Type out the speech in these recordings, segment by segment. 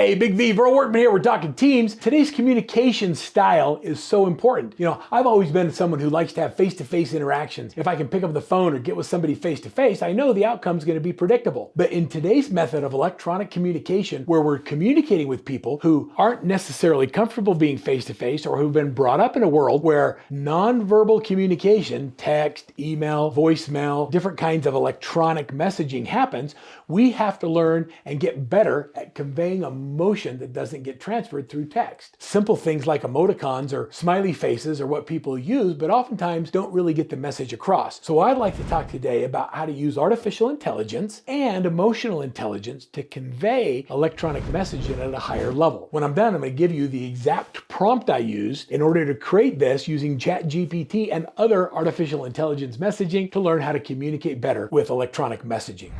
Hey, Big V, Verl Workman here. We're talking teams. Today's communication style is so important. I've always been someone who likes to have face-to-face interactions. If I can pick up the phone or get with somebody face-to-face, I know the outcome's going to be predictable. But in today's method of electronic communication, where we're communicating with people who aren't necessarily comfortable being face-to-face or who've been brought up in a world where nonverbal communication, text, email, voicemail, different kinds of electronic messaging happens, we have to learn and get better at conveying emotion that doesn't get transferred through text. Simple things like emoticons or smiley faces are what people use, but oftentimes don't really get the message across. So I'd like to talk today about how to use artificial intelligence and emotional intelligence to convey electronic messaging at a higher level. When I'm done, I'm going to give you the exact prompt I used in order to create this using ChatGPT and other artificial intelligence messaging to learn how to communicate better with electronic messaging.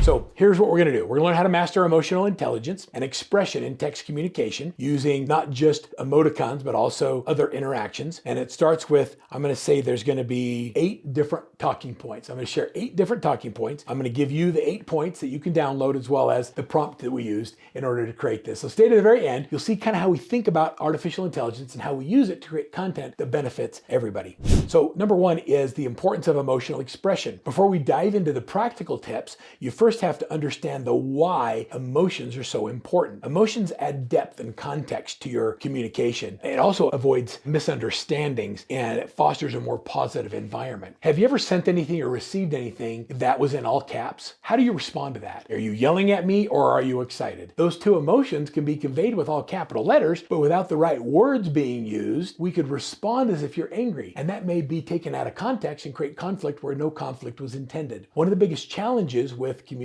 So here's what we're going to do. We're going to learn how to master emotional intelligence and expression in text communication using not just emoticons, but also other interactions. And it starts with, I'm going to say there's going to be 8 different talking points. I'm going to share 8 different talking points. I'm going to give you the 8 points that you can download as well as the prompt that we used in order to create this. So stay to the very end. You'll see kind of how we think about artificial intelligence and how we use it to create content that benefits everybody. So number 1 is the importance of emotional expression. Before we dive into the practical tips, you first have to understand the why emotions are so important. Emotions add depth and context to your communication. It also avoids misunderstandings and it fosters a more positive environment. Have you ever sent anything or received anything that was in all caps? How do you respond to that? Are you yelling at me or are you excited? Those two emotions can be conveyed with all capital letters, but without the right words being used, we could respond as if you're angry. And that may be taken out of context and create conflict where no conflict was intended. One of the biggest challenges with communicating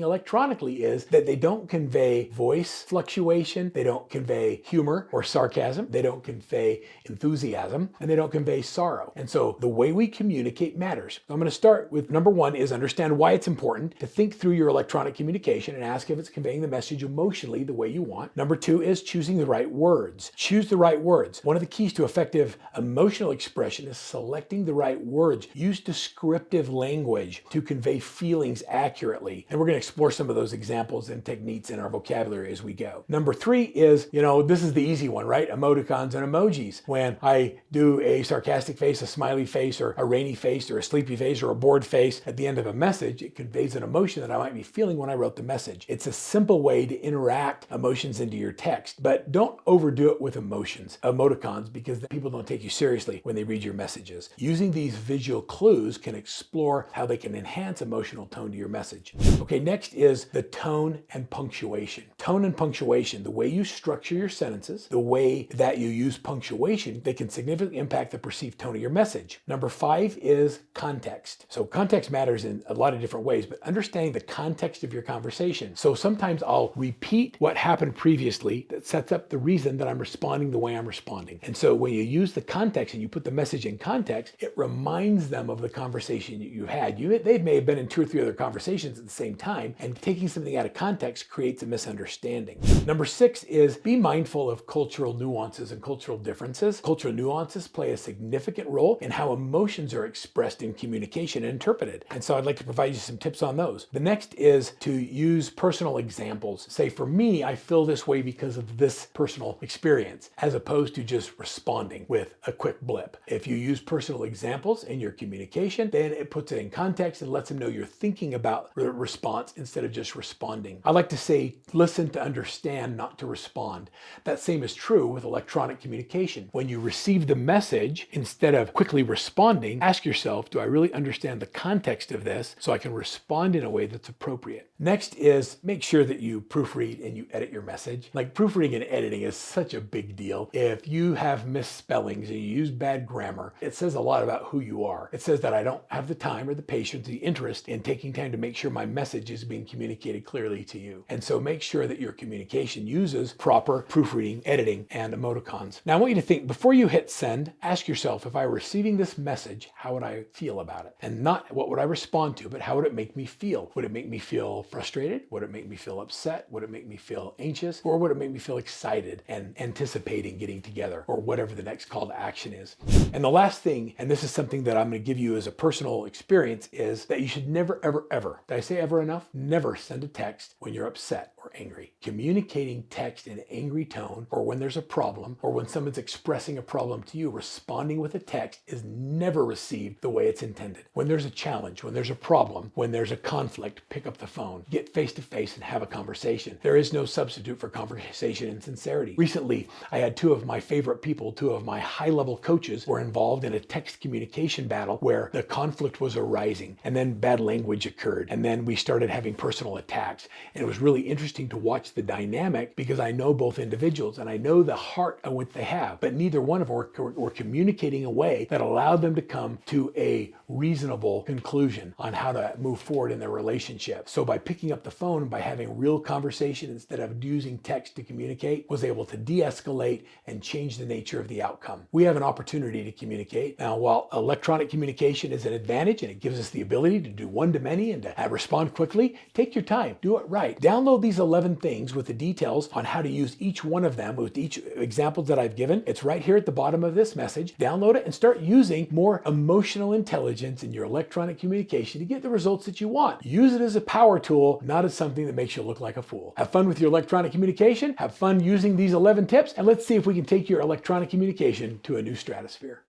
electronically is that they don't convey voice fluctuation, they don't convey humor or sarcasm, they don't convey enthusiasm, and they don't convey sorrow. And so the way we communicate matters. I'm going to start with number 1 is understand why it's important to think through your electronic communication and ask if it's conveying the message emotionally the way you want. Number 2 is choosing the right words. Choose the right words. One of the keys to effective emotional expression is selecting the right words. Use descriptive language to convey feelings accurately. And we're going to explore some of those examples and techniques in our vocabulary as we go. Number 3 is, this is the easy one, right? Emoticons and emojis. When I do a sarcastic face, a smiley face, or a rainy face, or a sleepy face, or a bored face at the end of a message, it conveys an emotion that I might be feeling when I wrote the message. It's a simple way to interact emotions into your text, but don't overdo it with emoticons, because people don't take you seriously when they read your messages. Using these visual clues can explore how they can enhance emotional tone to your message. Okay, next is the tone and punctuation. Tone and punctuation, the way you structure your sentences, the way that you use punctuation, they can significantly impact the perceived tone of your message. Number 5 is context. So context matters in a lot of different ways, but understanding the context of your conversation. So sometimes I'll repeat what happened previously that sets up the reason that I'm responding the way I'm responding. And so when you use the context and you put the message in context, it reminds them of the conversation you had. They may have been in 2 or 3 other conversations at the same time, and taking something out of context creates a misunderstanding. Number 6 is be mindful of cultural nuances and cultural differences. Cultural nuances play a significant role in how emotions are expressed in communication and interpreted. And so I'd like to provide you some tips on those. The next is to use personal examples. Say, for me, I feel this way because of this personal experience, as opposed to just responding with a quick blip. If you use personal examples in your communication, then it puts it in context and lets them know you're thinking about the response instead of just responding. I like to say, listen to understand, not to respond. That same is true with electronic communication. When you receive the message, instead of quickly responding, ask yourself, do I really understand the context of this so I can respond in a way that's appropriate? Next is make sure that you proofread and you edit your message. Like, proofreading and editing is such a big deal. If you have misspellings and you use bad grammar, it says a lot about who you are. It says that I don't have the time or the patience, the interest in taking time to make sure my message is being communicated clearly to you. And so make sure that your communication uses proper proofreading, editing, and emoticons. Now I want you to think, before you hit send, ask yourself, if I were receiving this message, how would I feel about it? And not what would I respond to, but how would it make me feel? Would it make me feel frustrated? Would it make me feel upset? Would it make me feel anxious? Or would it make me feel excited and anticipating getting together, or whatever the next call to action is? And the last thing, and this is something that I'm going to give you as a personal experience, is that you should never, ever, ever, did I say ever enough? Never send a text when you're upset or angry. Communicating text in an angry tone, or when there's a problem, or when someone's expressing a problem to you, responding with a text is never received the way it's intended. When there's a challenge, when there's a problem, when there's a conflict, pick up the phone, get face to face and have a conversation. There is no substitute for conversation and sincerity. Recently, I had two of my favorite people, two of my high-level coaches, were involved in a text communication battle where the conflict was arising, and then bad language occurred, and then we started having personal attacks. And it was really interesting to watch the dynamic, because I know both individuals and I know the heart of what they have, but neither one of them were communicating in a way that allowed them to come to a reasonable conclusion on how to move forward in their relationship. So by picking up the phone, by having real conversation instead of using text to communicate, was able to de-escalate and change the nature of the outcome. We have an opportunity to communicate. Now, while electronic communication is an advantage and it gives us the ability to do one-to-many and to respond quickly, take your time, do it right. Download these 11 things with the details on how to use each one of them with each examples that I've given. It's right here at the bottom of this message. Download it and start using more emotional intelligence in your electronic communication to get the results that you want. Use it as a power tool, not as something that makes you look like a fool. Have fun with your electronic communication, have fun using these 11 tips, and let's see if we can take your electronic communication to a new stratosphere.